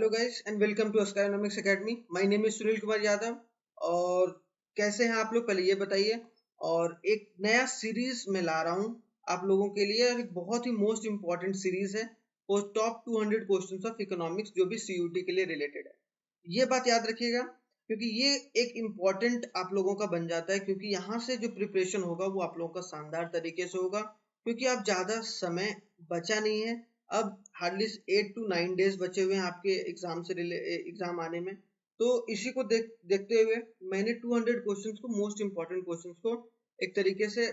Hello guys and welcome to Skynomics academy. My name is Sunil Kumar Yadav. और कैसे हैं आप लोग, पहले ये बताइए। और एक नया सीरीज में ला रहा हूँ आप लोगों के लिए, और एक बहुत ही मोस्ट इंपॉर्टेंट सीरीज है वो टॉप 200 क्वेश्चंस ऑफ इकोनॉमिक्स, जो भी सीयूटी के लिए रिलेटेड है। ये बात याद रखिएगा क्योंकि ये एक इम्पॉर्टेंट आप लोगों का बन जाता है, क्योंकि यहाँ से जो प्रिपरेशन होगा वो आप लोगों का शानदार तरीके से होगा, क्योंकि आप ज्यादा समय बचा नहीं है। अब हार्डली 8 to 9 डेज बचे हुए हैं आपके एग्जाम आने में। तो इसी को देखते हुए मैंने 200 क्वेश्चंस को, मोस्ट इंपॉर्टेंट क्वेश्चंस को एक तरीके से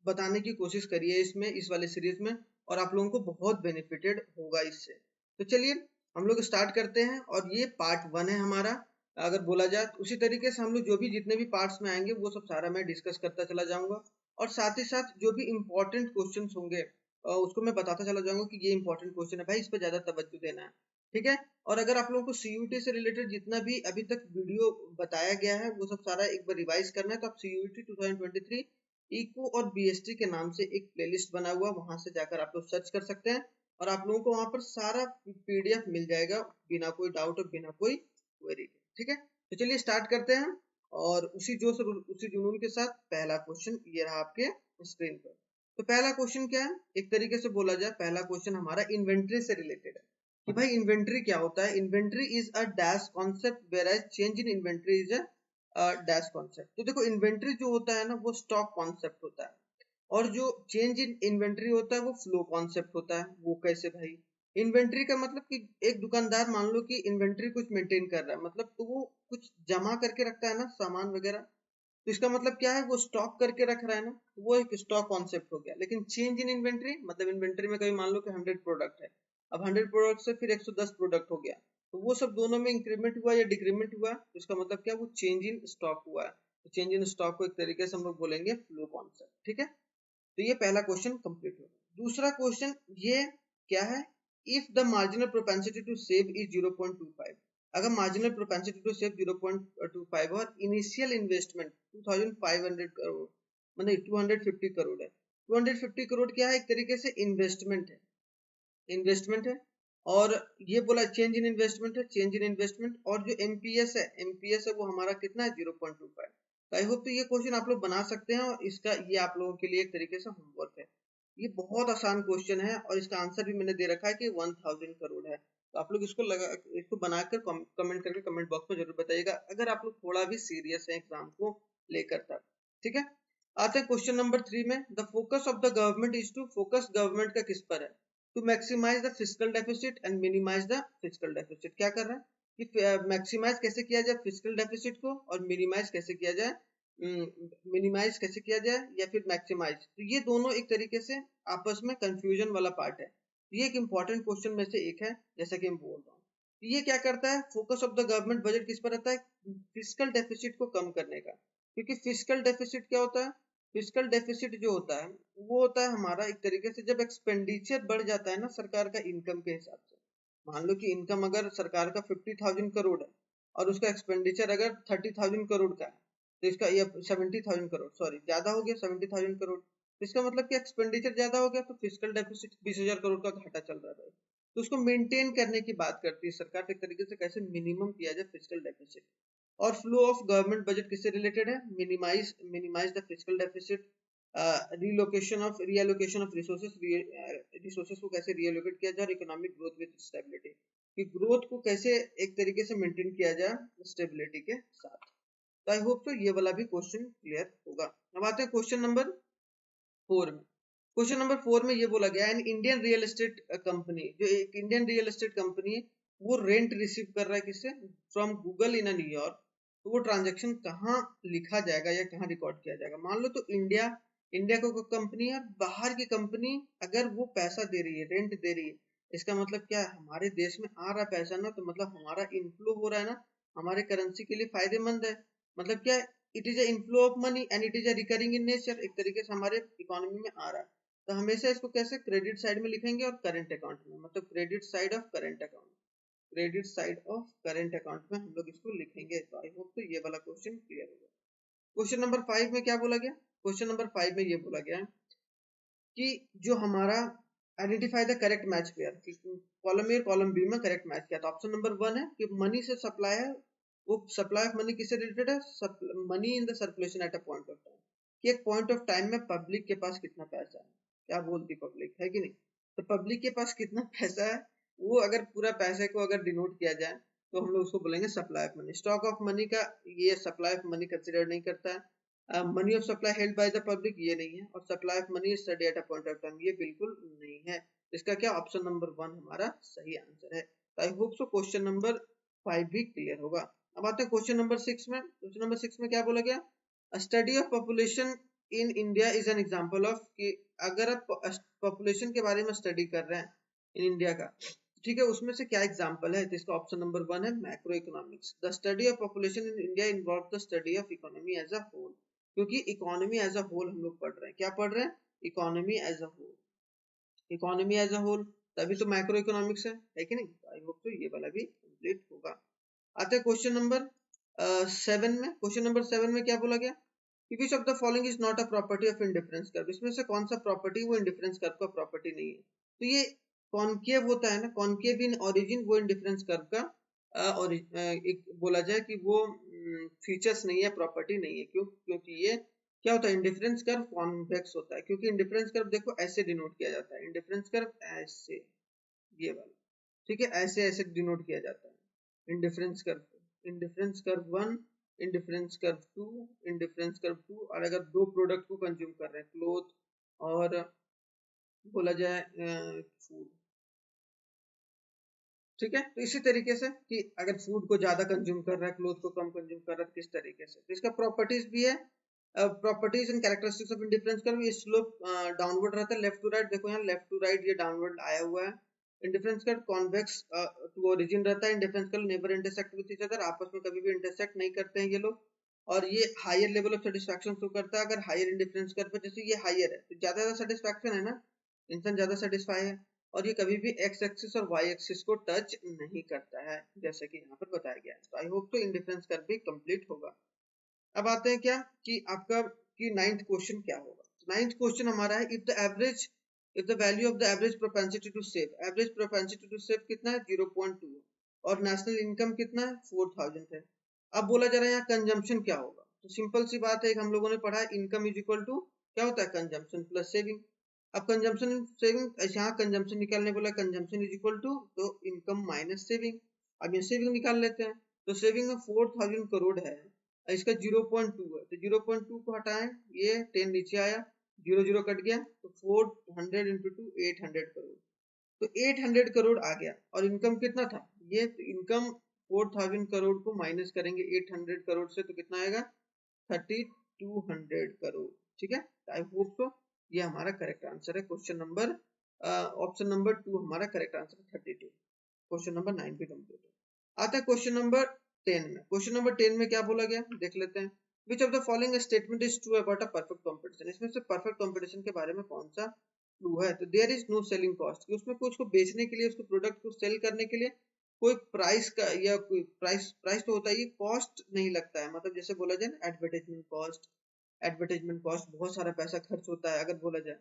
बताने की कोशिश करी है इसमें, इस वाले सीरीज में, और आप लोगों को बहुत बेनिफिटेड होगा इससे। तो चलिए हम लोग स्टार्ट करते हैं, और ये पार्ट 1 है हमारा। अगर बोला जाए तो उसी तरीके से हम लोग जो भी जितने भी पार्ट्स में आएंगे वो सब सारा मैं डिस्कस करता चला जाऊंगा, और साथ ही साथ जो भी इंपॉर्टेंट क्वेश्चंस होंगे उसको मैं बताता चला जाऊंगा कि ये इंपॉर्टेंट क्वेश्चन है भाई, इस पर ज्यादा तवज्जो देना है। ठीक है। और अगर आप लोगों को सीयूटी से रिलेटेड जितना भी अभी तक वीडियो बताया गया है वो सब सारा एक बार रिवाइज करना है, तो आप सीयूटी 2023 इको और बीएसटी के नाम से एक प्लेलिस्ट बना हुआ, वहां से जाकर आप लोग सर्च कर सकते हैं, और आप लोगों को वहां पर सारा पीडीएफ मिल जाएगा बिना कोई डाउट और बिना कोई क्वेरी के। ठीक है। तो चलिए स्टार्ट करते हैं, और उसी जोश और उसी जुनून के साथ पहला क्वेश्चन ये रहा आपके स्क्रीन पर। तो पहला क्वेश्चन क्या है, एक तरीके से बोला जाए पहला क्वेश्चन हमारा इन्वेंट्री से रिलेटेड है कि भाई इन्वेंट्री क्या होता है। Inventory is a dash concept whereas change in inventory is a dash concept. तो देखो इन्वेंट्री जो होता है ना वो स्टॉक कॉन्सेप्ट होता है, और जो चेंज इन इन्वेंट्री होता है वो फ्लो कॉन्सेप्ट होता है। वो कैसे भाई? इन्वेंट्री का मतलब कि एक दुकानदार मान लो कि इन्वेंट्री कुछ मेंटेन कर रहा है, मतलब तो वो कुछ जमा करके रखता है ना सामान वगैरह, तो इसका मतलब क्या है, वो स्टॉक करके रख रहा है ना, तो वो एक स्टॉक कॉन्सेप्ट हो गया। लेकिन चेंज इन इन्वेंट्री मतलब इन्वेंट्री में कभी मान लो कि 100 प्रोडक्ट है, अब 100 प्रोडक्ट से फिर 110 प्रोडक्ट हो गया, तो वो सब दोनों में इंक्रीमेंट हुआ या डिक्रीमेंट हुआ, तो इसका मतलब क्या, वो चेंज इन स्टॉक हुआ है। तो चेंज इन स्टॉक को एक तरीके से हम लोग बोलेंगे फ्लो कॉन्सेप्ट। ठीक है। तो ये पहला क्वेश्चन कंप्लीट हो गया। दूसरा क्वेश्चन ये क्या है, if the marginal propensity to save is 0.25, अगर मार्जिनल प्रोपेंसिटी टू सेव 0.25 और इनिशियल इन्वेस्टमेंट 2500 करोड़ मतलब 250 करोड़ है। 250 करोड़ क्या है, एक तरीके से इन्वेस्टमेंट है। और ये बोला चेंज इन इन्वेस्टमेंट है, चेंज इन इन्वेस्टमेंट, और जो एमपीएस है वो हमारा कितना है 0.25। तो आई होप तो ये क्वेश्चन आप लोग बना सकते हैं, और इसका ये आप लोगों के लिए एक तरीके से होमवर्क है। ये बहुत आसान क्वेश्चन है, और इसका आंसर भी मैंने दे रखा है कि 1000 करोड़ है। तो आप लोग इसको बनाकर कमेंट करके कमेंट बॉक्स में जरूर बताइएगा, अगर आप लोग थोड़ा भी सीरियस है एग्जाम को लेकर तब। ठीक है। आते हैं क्वेश्चन नंबर 3 में। The focus of the government is to, focus government का किस पर है, to maximise the fiscal deficit and minimise the fiscal deficit. क्या कर रहा है कि मैक्सिमाइज कैसे किया जाए फिस्कल डेफिसिट को, और मिनिमाइज कैसे किया जाए, या फिर मैक्सिमाइज। तो ये दोनों एक तरीके से आपस में कंफ्यूजन वाला पार्ट है। ये एक इंपॉर्टेंट क्वेश्चन में से एक है, जैसा कि मैं बोल रहा हूँ। ये क्या करता है, focus of the government budget किस पर रहता है, फिस्कल डेफिसिट को कम करने का। क्योंकि फिस्कल डेफिसिट क्या होता है, फिस्कल डेफिसिट जो होता है वो होता है हमारा एक तरीके से जब एक्सपेंडिचर बढ़ जाता है ना सरकार का इनकम के हिसाब से। मान लो कि इनकम अगर सरकार का 50,000 करोड़ है, और उसका एक्सपेंडिचर अगर 30,000 करोड़ का है, तो इसका ये 70,000 करोड़, सॉरी ज्यादा हो गया 70,000 करोड़, तो इसका मतलब कि एक्सपेंडिचर ज्यादा हो गया, तो फिस्कल डेफिसिट 20,000 करोड़ का घाटा चल रहा है। तो उसको मेंटेन करने की बात करती है सरकार, एक तरीके से कैसे मिनिमम किया जाए फिस्कल डेफिसिट। और फ्लो ऑफ गवर्नमेंट बजट किससे रिलेटेड है, minimise the fiscal deficit, reallocation of resources को कैसे रीएलोकेट किया जाए, और इकोनॉमिक ग्रोथ विद स्टेबिलिटी, कि ग्रोथ को कैसे एक तरीके से मेंटेन किया जाए स्टेबिलिटी के साथ। तो आई होप तो ये वाला भी क्वेश्चन क्लियर होगा। अब आते हैं क्वेश्चन नंबर 4 में। क्वेश्चन नंबर 4 में ये बोला गया है, इंडियन रियल एस्टेट कंपनी, जो एक इंडियन रियल एस्टेट कंपनी है, वो रेंट रिसीव कर रहा है किससे, फ्रॉम गूगल इन न्यूयॉर्क। तो वो ट्रांजेक्शन कहाँ लिखा जाएगा या कहाँ रिकॉर्ड किया जाएगा। मान लो तो इंडिया को कंपनी है, बाहर की कंपनी अगर वो पैसा दे रही है, रेंट दे रही है, इसका मतलब क्या है, हमारे देश में आ रहा है पैसा ना, तो मतलब हमारा इनफ्लो हो रहा है ना, हमारे करेंसी के लिए फायदेमंद है। मतलब क्या, it is a inflow of money and it is a recurring in nature, एक तरीके से हमारे इकोनॉमी में आ रहा है। तो हमेशा इसको कैसे क्रेडिट साइड में लिखेंगे, और करंट अकाउंट में, मतलब credit side of current account, credit side of current account में हम लोग इसको लिखेंगे। तो आई होप तो ये वाला क्वेश्चन क्लियर होगा। क्वेश्चन नंबर 5 में क्या बोला गया, क्वेश्चन नंबर 5 में ये बोला गया कि जो हमारा identify the correct match pair, column A column B में करेक्ट मैच किया। तो ऑप्शन नंबर 1 है कि मनी से सप्लाई है, वो सप्लाई ऑफ मनी किससे रिलेटेड है, money in the circulation at a point of time, कि एक पॉइंट ऑफ टाइम में पब्लिक के पास कितना पैसा है, क्या बोलती पब्लिक है कि नहीं। तो पब्लिक के पास कितना पैसा है, वो अगर पूरा पैसे को अगर डिनोट किया जाए तो हम लोग उसको बोलेंगे supply of money. Stock of money का ये सप्लाई ऑफ मनी कंसिडर नहीं करता है। Money of supply held by the public ये नहीं है, और supply of money study at a point of time ये बिल्कुल नहीं है। इसका क्या ऑप्शन नंबर 1 हमारा सही आंसर है। तो I hope so question number 5 भी क्लियर होगा। अब आते हैं क्वेश्चन नंबर 6 में। क्वेश्चन नंबर 6 में क्या बोला गया, study of population in India is an example of, कि अगर आप पॉपुलेशन के बारे में स्टडी कर रहे हैं इन इंडिया का, ठीक है, उसमें से क्या एग्जांपल है। तो इसका ऑप्शन नंबर 1 है macroeconomics. The study of population in India involve the study of economy as a whole, क्योंकि इकोनॉमी एज अ होल हम लोग पढ़ रहे हैं। क्या पढ़ रहे हैं, economy as a whole. Economy as a whole तभी तो मैक्रो इकोनॉमिक्स है कि नहीं। आई होप तो ये वाला भी कंप्लीट होगा। आते हैं क्वेश्चन नंबर 7 में। क्वेश्चन नंबर 7 में क्या बोला गया, which of the following is not a property of indifference curve, इसमें से कौन सा प्रॉपर्टी वो इंडिफरेंस कर्व का प्रॉपर्टी नहीं है। तो ये कॉनकेव होता है ना, कॉनकेव इन ओरिजिन, वो इंडिफरेंस कर्व का और एक बोला जाए कि वो फीचर्स नहीं है, प्रॉपर्टी नहीं है। क्यों, क्योंकि ये क्या होता है, इंडिफरेंस कर्व कॉन्वेक्स होता है, क्योंकि इंडिफरेंस कर्व देखो ऐसे डिनोट किया जाता है, इंडिफरेंस कर्व ऐसे, ये वाला, ठीक है, ऐसे ऐसे डिनोट किया जाता है indifference curve, indifference curve 1, indifference curve 2, indifference curve 2। और अगर दो प्रोडक्ट को कंज्यूम कर रहे हैं, क्लोथ और बोला जाए फूड, ठीक है, तो इसी तरीके से कि अगर फूड को ज्यादा कंज्यूम कर रहा है, क्लोथ को कम कंज्यूम कर रहा है, किस तरीके से। तो इसका प्रॉपर्टीज भी है, properties and characteristics of indifference curve. ये स्लोप डाउनवर्ड रहता है, लेफ्ट टू राइट, देखो यहाँ लेफ्ट टू राइट ये डाउनवर्ड आया हुआ है। Indifference curve convex to origin रहता है। Indifference curve never intersect with each other, आपस में कभी भी इंटरसेक्ट नहीं करते हैं ये लोग। और ये higher level of satisfaction show करता है। अगर हायर इंडिफरेंस कर्व पे, जैसे ये हायर है तो ज्यादा सेटिस्फैक्शन है ना, इंसान ज्यादा सेटिस्फाई है। और ये कभी भी एक्स एक्सिस और वाई एक्सिस को टच नहीं करता है, जैसे कि यहाँ पर बताया गया है। तो आई होप तो इंडिफरेंस कर्व भी कंप्लीट होगा। अब आते हैं क्या कि आपका कि नाइन्थ क्वेश्चन क्या होगा। नाइन्थ क्वेश्चन हमारा है, if the value of the average propensity to save, average propensity to save कितना है 0.2, और नेशनल इनकम कितना है 4000 है। अब बोला जा रहा है यहाँ कंजम्पशन क्या होगा। तो सिंपल सी बात है, हम लोगों ने पढ़ा है इनकम इज इक्वल टू क्या होता है, कंजम्पशन प्लस सेविंग। अब कंजम्पशन सेविंग, यहाँ कंजम्पशन निकालने बोला, कंजम्पशन इज इक्वल टू तो इनकम माइनस सेविंग। अब ये सेविंग निकाल लेते हैं। तो सेविंग में 4000 करोड़ है, इसका 0.2 है, तो 0.2 को हटाएं, ये 10 नीचे आया, 0 कट गया, तो 400 इंटू 2 800 करोड़। तो 800 करोड़ आ गया। और इनकम कितना था, ये तो इनकम 4000 करोड़ को माइनस करेंगे 800 करोड़ से, तो कितना आएगा 3200 करोड़। ठीक है, आई होप सो ये हमारा करेक्ट आंसर है। क्वेश्चन नंबर ऑप्शन नंबर 2 हमारा करेक्ट आंसर 32। क्वेश्चन नंबर 9 भी कंप्लीट है। आता है क्वेश्चन नंबर 10 में। क्वेश्चन नंबर 10 में क्या बोला गया, देख लेते हैं। Which of the following statement is true about a perfect competition, इसमें से परफेक्ट कंपटीशन के बारे में कौन सा ट्रू है। तो there is no selling cost, कि उसमें कुछ को बेचने के लिए, उसको प्रोडक्ट को सेल करने के लिए कोई प्राइस का या कोई प्राइस तो होता है, ये कॉस्ट नहीं लगता है। मतलब जैसे बोला जाए ना एडवर्टाइजमेंट कॉस्ट, एडवर्टाइजमेंट कॉस्ट बहुत सारा पैसा खर्च होता है अगर बोला जाए।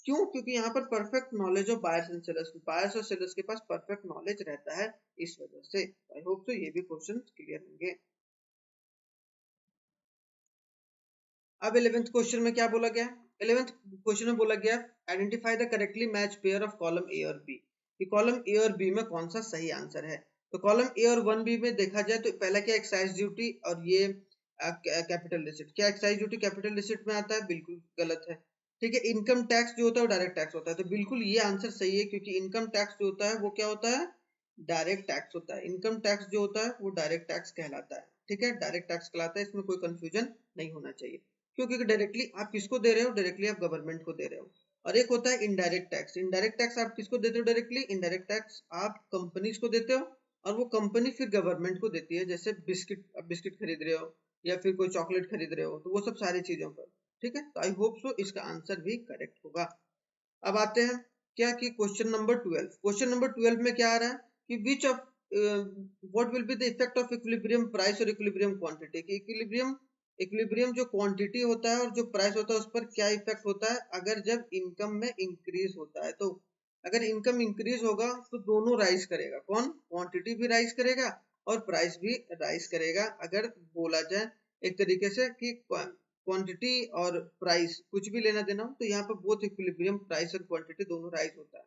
क्यों, क्योंकि यहाँ पर perfect knowledge of buyers and sellers, buyers और सेलर्स के पास परफेक्ट नॉलेज रहता है, इस वजह से। आई होप सो ये भी क्वेश्चन क्लियर होंगे। अब 11th क्वेश्चन में क्या बोला गया, 11th क्वेश्चन में बोला गया identify the correctly match pair of column A और बी, कि कॉलम ए और बी में कौन सा सही आंसर है। तो कॉलम ए और 1B में देखा जाए तो पहला क्या, एक्साइज ड्यूटी और ये कैपिटल रिसिप्ट। क्या एक्साइज ड्यूटी कैपिटल रिसिप्ट में आता है, बिल्कुल गलत है। ठीक है, इनकम टैक्स जो होता है वो डायरेक्ट टैक्स होता है, तो बिल्कुल ये आंसर सही है, क्योंकि इनकम टैक्स जो होता है वो क्या होता है, डायरेक्ट टैक्स होता है। इनकम टैक्स जो होता है वो डायरेक्ट टैक्स कहलाता है। ठीक है, डायरेक्ट टैक्स कहलाता है, इसमें कोई कंफ्यूजन नहीं होना चाहिए। क्योंकि डायरेक्टली आप किसको दे रहे हो, डायरेक्टली आप गवर्नमेंट को दे रहे हो। और एक होता है इनडायरेक्ट टैक्स, इनडायरेक्ट टैक्स आप किसको देते हो, डायरेक्टली इनडायरेक्ट टैक्स आप कंपनीज को देते हो, और वो कंपनी फिर गवर्नमेंट को देती है। जैसे बिस्किट, आप बिस्किट खरीद रहे हो या फिर कोई चॉकलेट खरीद रहे हो, तो वो सब सारी चीजों पर। ठीक है, तो आई होप सो इसका आंसर भी करेक्ट होगा। अब आते हैं क्या कि क्वेश्चन नंबर 12। क्वेश्चन नंबर 12 में क्या आ रहा है कि which of what will be the effect of equilibrium price और इक्विलिब्रियम क्वांटिटी, कि इक्विलिब्रियम जो क्वांटिटी होता है और जो प्राइस होता है उस पर क्या इफेक्ट होता है अगर जब इनकम में इंक्रीज होता है। तो अगर इनकम इंक्रीज होगा तो दोनों राइज करेगा, कौन, क्वांटिटी भी राइज करेगा और प्राइस भी राइज करेगा। अगर बोला जाए एक तरीके से कि क्वांटिटी और प्राइस कुछ भी लेना देना हो तो यहाँ पर बोथ इक्विलिब्रियम, प्राइस और क्वांटिटी दोनों राइज होता है।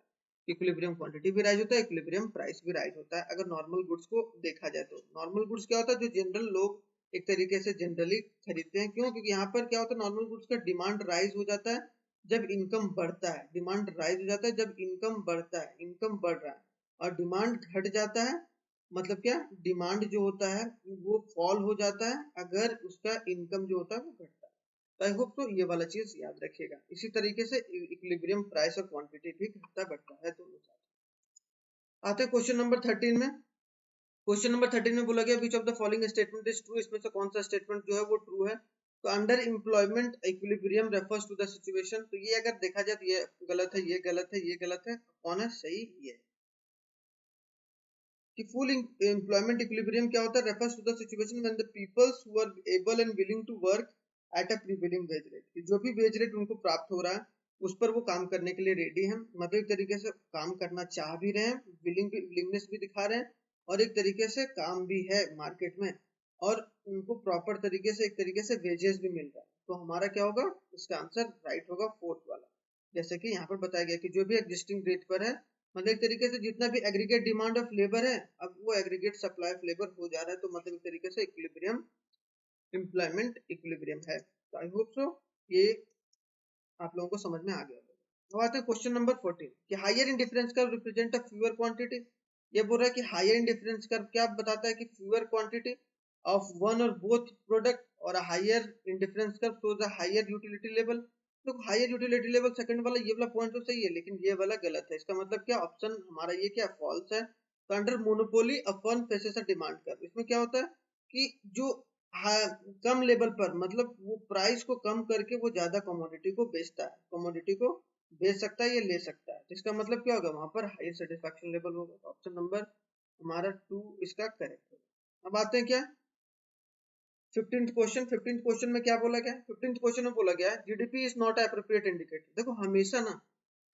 इक्विलिब्रियम क्वांटिटी भी राइज होता है, इक्विलिब्रियम प्राइस भी राइज होता है। अगर नॉर्मल गुड्स को देखा जाए तो नॉर्मल गुड्स क्या होता है, जो जनरल लोग एक तरीके से जनरली खरीदते हैं, क्यों, क्योंकि यहाँ पर क्या होता है, नॉर्मल गुड्स का डिमांड राइज हो जाता है जब इनकम बढ़ता है, डिमांड राइज हो जाता है जब इनकम बढ़ता है, इनकम बढ़ रहा है, और डिमांड घट जाता है मतलब क्या, डिमांड जो होता है वो फॉल हो जाता है अगर उसका इनकम जो होता है वो घटता है। तो आई होप तो ये वाला चीज याद रखिएगा। इसी तरीके से इक्विलिब्रियम प्राइस और क्वांटिटी भी घटता बढ़ता है दोनों साथ। आते हैं क्वेश्चन नंबर 13 में। क्वेश्चन नंबर 13 में बोला गया which of the following statement is true, इसमें से कौन सा स्टेटमेंट जो है वो ट्रू है। तो underemployment equilibrium refers to the situation, तो ये अगर देखा जाए तो ये गलत है, ये गलत है, ये गलत है, कौन है सही, ये कि फुल एम्प्लॉयमेंट इक्विलिब्रियम क्या होता है, refers to the situation when the peoples who are able and willing to work at a prevailing wage rate, जो भी वेज रेट उनको प्राप्त हो रहा है उस पर वो काम करने के लिए रेडी हैं, मतलब एक तरीके से काम करना चाह भी रहे हैं, विलिंगनेस भी दिखा रहे हैं और एक तरीके से काम भी है मार्केट में और उनको प्रॉपर तरीके से एक तरीके से वेजेस भी मिल रहा है। तो हमारा क्या होगा, इसका आंसर राइट होगा फोर्थ वाला। जैसे कि यहाँ पर बताया गया कि जो भी एग्जिस्टिंग रेट पर है, मतलब एक तरीके से जितना भी एग्रीगेट डिमांड ऑफ लेबर है अब वो एग्रीगेट सप्लाई ऑफ लेबर हो जा रहा है, तो मतलब एक तरीके से इक्विलिब्रियम, एम्प्लॉयमेंट इक्विलिब्रियम है। तो आई होप सो ये आप लोगों को समझ में आ गया होगा। अब आते हैं क्वेश्चन नंबर 14 कि higher indifference curve represent a fewer quantity. ये बोल रहा है कि हायर इंडिफरेंस कर्व क्या बताता है कि fewer quantity of one or both product, और higher indifference curve shows a higher utility level. तो हायर यूटिलिटी लेवल सेकंड वाला ये वाला पॉइंट तो सही है लेकिन ये वाला गलत है। इसका मतलब क्या, ऑप्शन हमारा ये क्या फॉल्स है। तो under monopoly a firm faces a demand curve, इसमें क्या होता है कि जो कम लेवल पर, मतलब वो प्राइस को कम करके वो ज्यादा कमोडिटी को बेचता है, कमोडिटी को बेच सकता है, ये ले सकता है, तो इसका मतलब क्या होगा, वहां पर हायर सेटिस्फैक्शन लेवल होगा। ऑप्शन नंबर हमारा 2 इसका करेक्ट होगा। अब आते हैं क्या 15th क्वेश्चन। 15th क्वेश्चन में क्या बोला गया, 15th क्वेश्चन में बोला गया GDP is not appropriate indicator. देखो हमेशा ना,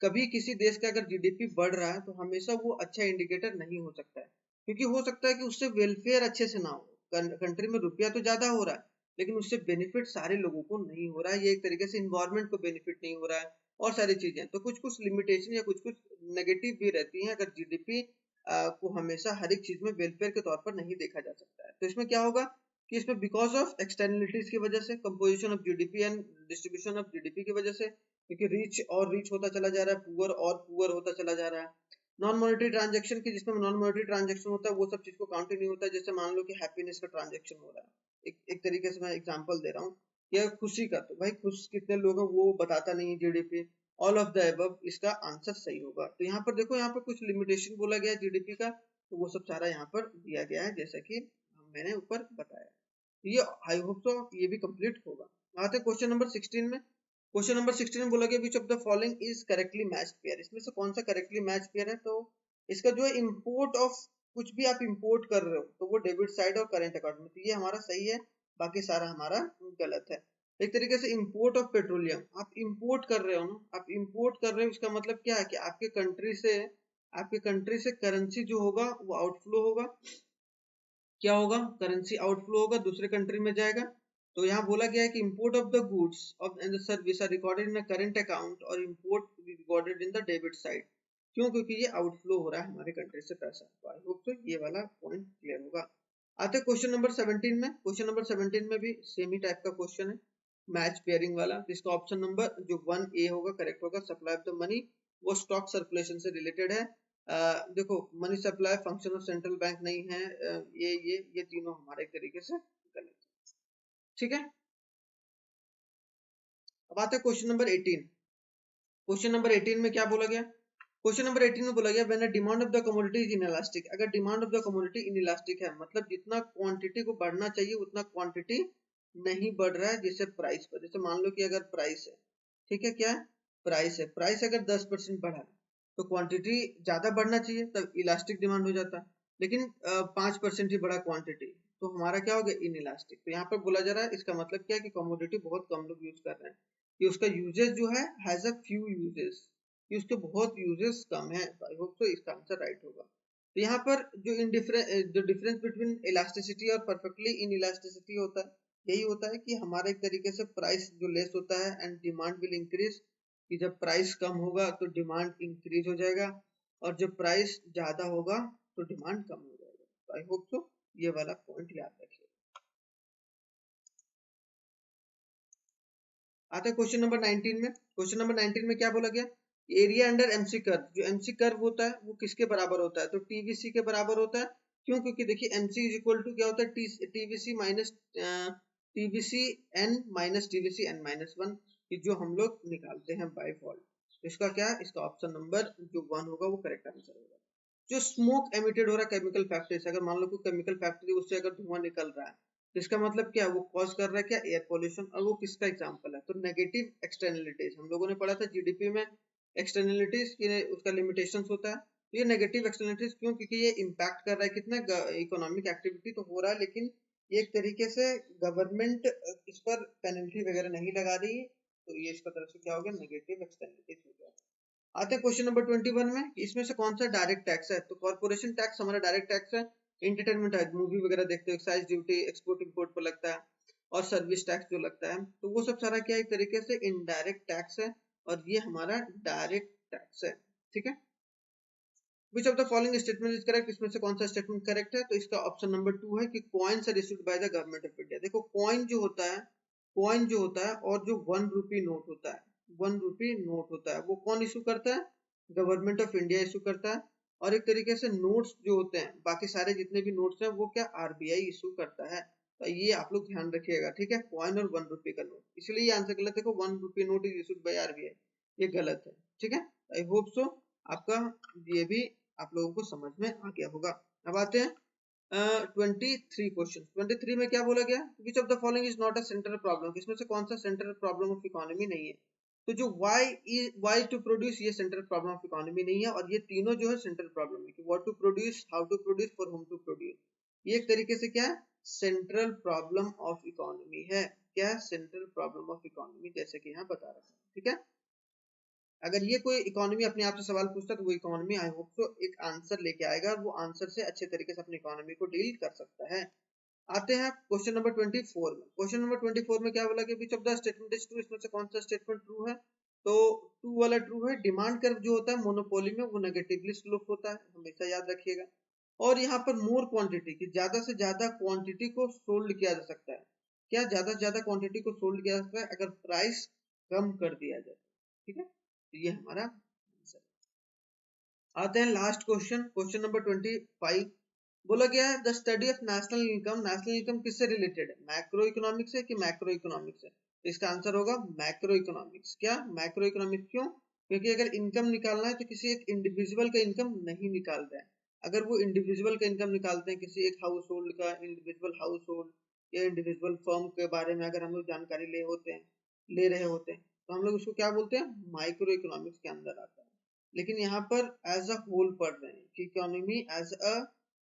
कभी किसी देश का अगर जीडीपी बढ़ रहा है तो हमेशा वो अच्छा इंडिकेटर नहीं हो सकता है, क्योंकि हो सकता है कि उससे वेलफेयर अच्छे से ना हो, कंट्री में रुपया तो ज्यादा हो रहा है लेकिन उससे बेनिफिट सारे लोगों को नहीं हो रहा है, ये एक तरीके से इन्वायरमेंट को बेनिफिट नहीं हो रहा है और सारी चीजें, तो कुछ कुछ लिमिटेशन या कुछ कुछ नेगेटिव भी रहती हैं अगर जीडीपी को हमेशा हर एक चीज में वेलफेयर के तौर पर नहीं देखा जा सकता है। तो इसमें क्या होगा कि इसमें बिकॉज ऑफ एक्सटर्नलिटीज की वजह से, composition of GDP and distribution of GDP की वजह से, क्योंकि रिच और रिच होता चला जा रहा है, पुअर और पुअर होता चला जा रहा है। नॉन मॉनेटरी ट्रांजेक्शन की, जिसमें नॉन मॉनेटरी ट्रांजेक्शन होता है वो सब चीज को काउंट ही नहीं होता है। जैसे मान लो कि हैप्पीनेस का ट्रांजेक्शन हो रहा है, एक तरीके से मैं एग्जांपल दे रहा हूँ, या खुशी का, तो भाई खुश कितने लोग हैं वो बताता नहीं है GDP. All of the above इसका आंसर सही होगा। तो यहाँ पर देखो, यहाँ पर कुछ लिमिटेशन बोला गया है जीडीपी का, तो वो सब सारा यहाँ पर दिया गया है जैसा कि मैंने ऊपर बताया। ये आई होप सो ये भी कंप्लीट होगा। आते हैं क्वेश्चन नंबर 16 में। क्वेश्चन नंबर 16 में बोला गया which of the following is correctly matched pair, इसमें से कौन सा करेक्टली मैच पेयर है। तो इसका जो है इंपोर्ट ऑफ, कुछ भी आप इंपोर्ट कर रहे हो तो वो डेबिट साइड और करेंट अकाउंट में, तो ये हमारा सही है, बाकी सारा हमारा गलत है। एक तरीके से इंपोर्ट ऑफ पेट्रोलियम आप इंपोर्ट कर रहे हो ना, आप इंपोर्ट कर रहे हो, इसका मतलब क्या है कि आपके कंट्री से करेंसी जो होगा वो आउटफ्लो होगा, क्या होगा, करेंसी आउटफ्लो होगा, दूसरे कंट्री में जाएगा। तो यहाँ बोला गया है कि import of the goods of and the service are recorded in current account और import recorded in the debit side. क्यों, क्योंकि ये आउटफ्लो हो रहा है हमारे कंट्री से पैसा। तो आई होप तो ये वाला पॉइंट क्लियर होगा। आते क्वेश्चन नंबर 17 में। क्वेश्चन नंबर 17 में भी सेम ही टाइप का क्वेश्चन है, मैच पेयरिंग वाला, जिसका ऑप्शन नंबर जो 1A होगा करेक्ट होगा। सप्लाई ऑफ द मनी वो स्टॉक सर्कुलेशन से रिलेटेड है। देखो money supply function of central bank नहीं है। ये तीनों हमारे एक तरीके से गलत है। ठीक है, अब आते हैं क्वेश्चन नंबर 18। क्वेश्चन नंबर 18 में क्या बोला गया, क्वेश्चन नंबर 18 में बोला गया when a demand of the commodity is inelastic. अगर demand of the commodity inelastic है, मतलब जितना क्वांटिटी को बढ़ना चाहिए उतना क्वांटिटी नहीं बढ़ रहा है, जैसे प्राइस पर, जैसे मान लो कि अगर प्राइस है, ठीक है, क्या है, प्राइस है, प्राइस अगर 10% बढ़ा है तो क्वांटिटी ज्यादा बढ़ना चाहिए, तब इलास्टिक डिमांड हो जाता है, लेकिन 5% ही बढ़ा क्वांटिटी, तो हमारा क्या हो गया, इन इलास्टिक। तो यहाँ पर बोला जा रहा है, इसका मतलब क्या है कि कमोडिटी बहुत कम लोग यूज कर रहे हैं, कि उसका यूजेस जो है हैज अ फ्यू यूजेस, कि उसके बहुत यूजेस कम है। आई होप सो इसका आंसर राइट होगा। तो यहाँ पर जो डिफरेंस बिटवीन इलास्टिसिटी और परफेक्टली इन इलास्टिसिटी होता है, यही होता है कि हमारा एक तरीके से प्राइस जो लेस होता है एंड डिमांड विल इंक्रीज, कि जब प्राइस कम होगा तो डिमांड इंक्रीज हो जाएगा, और जब प्राइस ज्यादा होगा तो डिमांड कम हो जाएगा। तो आई होप सो ये वाला पॉइंट याद रखिए। आते हैं क्वेश्चन नंबर 19 में। क्वेश्चन नंबर 19 में क्या बोला गया, एरिया अंडर एमसी कर्व, जो एमसी कर्व होता है वो किसके बराबर होता है, तो टीवीसी के बराबर होता है। क्यों, क्योंकि देखिए एमसी इज इक्वल टू क्या होता है, TVC minus TVC n minus TVC n minus one, जो हम लोग निकालते हैं बाय फॉल्ट। इसका क्या, इसका ऑप्शन नंबर जो 1 होगा वो करेक्ट आंसर होगा। जो स्मोक एमिटेड हो रहा है केमिकल फैक्ट्री से, अगर मान लो कोई केमिकल फैक्ट्री उससे अगर धुआं निकल रहा है, तो इसका मतलब क्या है, वो कॉज कर रहा है क्या, एयर पोल्यूशन, और वो किसका एग्जांपल है, तो नेगेटिव एक्सटर्नलिटीज। हम लोगों ने पढ़ा था जीडीपी में एक्सटर्नलिटीज की उसका लिमिटेशंस होता है। तो ये नेगेटिव एक्सटर्नलिटीज क्यों, क्योंकि ये इम्पैक्ट कर रहा है कितना, इकोनॉमिक एक्टिविटी तो हो रहा है, लेकिन ये एक तरीके से गवर्नमेंट इस पर पेनल्टी वगैरह नहीं लगा रही है, तो ये इसका तरफ से क्या हो गया, नेगेटिव एक्सटर्नलिटीज हो गया। आते हैं क्वेश्चन नंबर 21 में, इसमें से कौन सा डायरेक्ट टैक्स है, तो कॉर्पोरेशन टैक्स हमारा डायरेक्ट टैक्स है। एंटरटेनमेंट है, मूवी वगैरह देखते हो, एक्साइज ड्यूटी एक्सपोर्ट इंपोर्ट पर लगता है, और सर्विस टैक्स जो लगता है, तो वो सब सारा क्या एक तरीके से इनडायरेक्ट टैक्स है, और ये हमारा डायरेक्ट टैक्स है। ठीक है, which of the following statement is correct, इसमें से कौन सा स्टेटमेंट करेक्ट है, तो इसका ऑप्शन नंबर 2 है कि coins are issued by the government of India. देखो कॉइन जो होता है, कॉइन जो होता है और जो 1 रुपी नोट होता है, 1 रुपी नोट होता है, वो कौन इशू करता है, गवर्नमेंट ऑफ इंडिया इशू करता है। और एक तरीके से नोट्स जो होते हैं, बाकी सारे जितने भी नोट्स हैं वो क्या आरबीआई इशू करता है। तो ये आप लोग ध्यान रखिएगा, ठीक है, कॉइन और 1 रुपी का नोट, इसलिए ये आंसर गलत है। देखो 1 rupee note is issued by RBI, ये गलत है। ठीक है, आई होप सो आपका ये भी आप लोगों को समझ में आ गया होगा। अब आते हैं 23 क्वेश्चन। 23 में क्या बोला गया, which of the following is not a central problem, इसमें से कौन सा सेंट्रल प्रॉब्लम ऑफ इकोनॉमी नहीं है, तो जो वाई टू प्रोड्यूस, ये सेंट्रल प्रॉब्लम ऑफ इकोनॉमी नहीं है, और ये तीनों जो है सेंट्रल प्रॉब्लम है, कि what to produce, how to produce, for whom to produce, ये एक तरीके से क्या है, सेंट्रल प्रॉब्लम ऑफ इकोनॉमी है। क्या है, सेंट्रल प्रॉब्लम ऑफ इकोनॉमी, जैसे कि यहाँ बता रहा था। ठीक है, अगर ये कोई इकोनॉमी अपने आप से सवाल पूछता तो वो इकोनॉमी आई होप सो एक आंसर लेके आएगा, वो आंसर से अच्छे तरीके से अपनी इकोनॉमी को डील कर सकता है। आते हैं क्वेश्चन नंबर 24 में। क्वेश्चन नंबर 24 में क्या बोला कि which of the statement is true, इसमें से कौन सा स्टेटमेंट ट्रू है, तो ट्रू वाला ट्रू है। डिमांड कर्व जो होता है मोनोपोली में वो नेगेटिवली स्लोप होता है, हमेशा याद रखिएगा। और यहाँ पर मोर क्वांटिटी, की ज्यादा से ज्यादा क्वांटिटी को सोल्ड किया जा सकता है। क्या, ज्यादा से ज्यादा क्वांटिटी को सोल्ड किया जा सकता है अगर प्राइस कम कर दिया जाए। ठीक है, तो ये हमारा आंसर। आते हैं लास्ट क्वेश्चन, क्वेश्चन नंबर 25। बोला गया है the study of national income, national income किससे रिलेटेड है, मैक्रो इकोनॉमिक्स है कि मैक्रो इकोनॉमिक्स है, इसका आंसर होगा मैक्रो इकोनॉमिक्स। क्या, मैक्रो इकोनॉमिक्स, क्यों, क्योंकि अगर इनकम निकालना है तो किसी एक इंडिविजुअल का इनकम नहीं निकाल रहे हैं। अगर वो इंडिविजुअल का इनकम निकालते हैं, किसी एक हाउस होल्ड का, इंडिविजुअल हाउस होल्ड या इंडिविजुअल फर्म के बारे में अगर हम लोग जानकारी ले रहे होते हैं, तो हम लोग उसको क्या बोलते हैं, माइक्रो इकोनॉमिक्स के अंदर आता है। लेकिन यहाँ पर एज अ होल पढ़ रहे हैं कि इकोनॉमी एज अ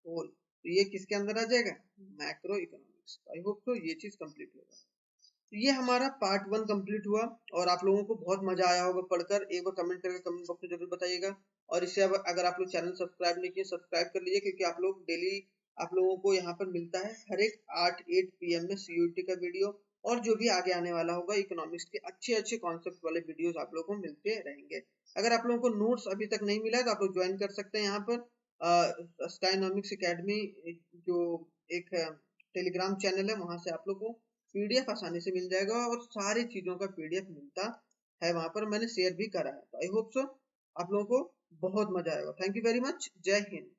होल, तो ये किसके अंदर आ जाएगा, मैक्रो इकोनॉमिक्स। आई होप तो ये चीज कंप्लीट होगा। तो ये हमारा पार्ट 1 कंप्लीट हुआ, और आप लोगों को बहुत मजा आया होगा पढ़कर। एक बार कमेंट करके कमेंट बॉक्स में जरूर बताइएगा, और इससे अगर आप लोग चैनल सब्सक्राइब नहीं किए, सब्सक्राइब कर लीजिए, क्योंकि आप लोग डेली आप लोगों को यहाँ पर मिलता है हर एक 8 PM में सीयूटी का वीडियो, और जो भी आगे आने वाला होगा इकोनॉमिक्स के अच्छे अच्छे कॉन्सेप्ट वाले वीडियोस आप लोगों को मिलते रहेंगे। अगर आप लोगों को नोट्स अभी तक नहीं मिला है तो आप लोग ज्वाइन कर सकते हैं यहाँ पर स्काइनॉमिक्स एकेडमी, जो एक टेलीग्राम चैनल है, वहां से आप लोग को पीडीएफ आसानी से मिल जाएगा, और सारी चीजों का पीडीएफ मिलता है वहां पर, मैंने शेयर भी करा है। तो आई होप सो आप लोगों को बहुत मजा आएगा। थैंक यू वेरी मच, जय हिंद।